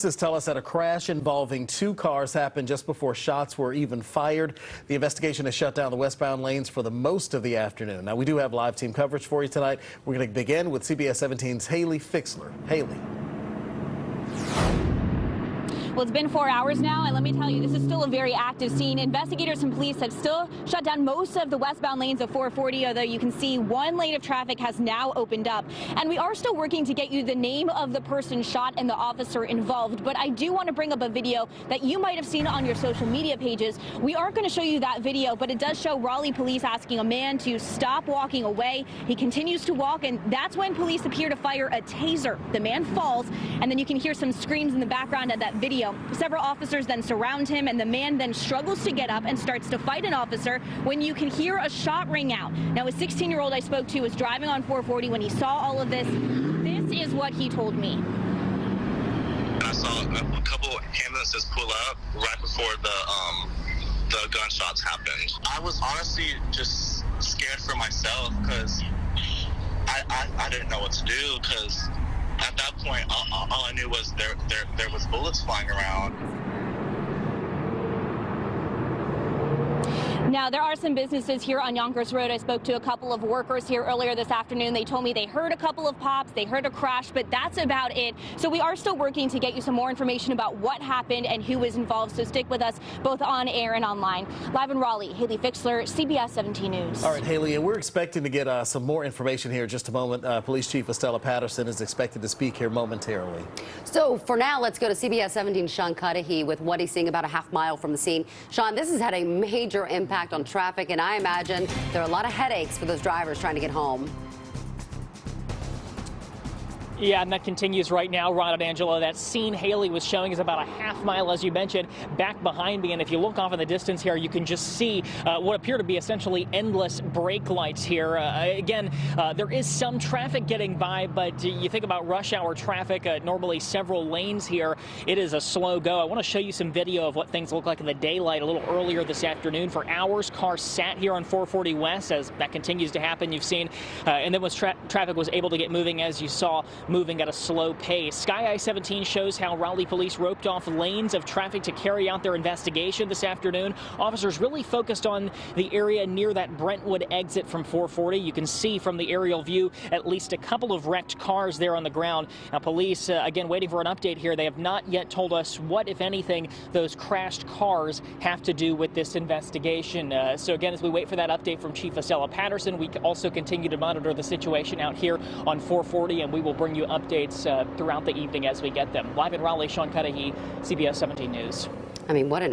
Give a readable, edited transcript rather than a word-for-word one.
Tell us that a crash involving two cars happened just before shots were even fired. The investigation has shut down the westbound lanes for the most of the afternoon. Now, we do have live team coverage for you tonight. We're going to begin with CBS 17's Haley Fixler. Haley. Well, it's been 4 hours now, and let me tell you, this is still a very active scene. Investigators and police have still shut down most of the westbound lanes of 440, although you can see one lane of traffic has now opened up. And we are still working to get you the name of the person shot and the officer involved. But I do want to bring up a video that you might have seen on your social media pages. We aren't going to show you that video, but it does show Raleigh police asking a man to stop walking away. He continues to walk, and that's when police appear to fire a taser. The man falls, and then you can hear some screams in the background of that video. Several officers then surround him, and the man then struggles to get up and starts to fight an officer when you can hear a shot ring out. Now, a 16-year-old I spoke to was driving on 440 when he saw all of this. This is what he told me. I saw a couple ambulances pull up right before the gunshots happened. I was honestly just scared for myself because I didn't know what to do, because at that point, all I knew was there was bullets flying around. Now, there are some businesses here on Yonkers Road. I spoke to a couple of workers here earlier this afternoon. They told me they heard a couple of pops, they heard a crash, but that's about it. So we are still working to get you some more information about what happened and who was involved. So stick with us both on air and online. Live in Raleigh, Haley Fixler, CBS 17 News. All right, Haley, and we're expecting to get some more information here in just a moment. Police Chief Estella Patterson is expected to speak here momentarily. So for now, let's go to CBS 17's Sean Cudahy with what he's seeing about a half-mile from the scene. Sean, this has had a major impact on traffic, and I imagine there are a lot of headaches for those drivers trying to get home. Yeah, and that continues right now, Ron and Angela. That scene Haley was showing is about a half mile, as you mentioned, back behind me. And if you look off in the distance here, you can just see what appear to be essentially endless brake lights here. Again, there is some traffic getting by, but you think about rush hour traffic, normally several lanes here. It is a slow go. I want to show you some video of what things look like in the daylight a little earlier this afternoon. For hours, cars sat here on 440 West as that continues to happen. You've seen, and then when traffic was able to get moving, as you saw, moving at a slow pace. Sky I-17 shows how Raleigh police roped off lanes of traffic to carry out their investigation this afternoon. Officers really focused on the area near that Brentwood exit from 440. You can see from the aerial view at least a couple of wrecked cars there on the ground. Now, police, again, waiting for an update here. They have not yet told us what, if anything, those crashed cars have to do with this investigation. So again, as we wait for that update from Chief Estella Patterson, we also continue to monitor the situation out here on 440, and we will bring you updates throughout the evening as we get them. Live in Raleigh, Sean Cudahy, CBS 17 News. I mean, what an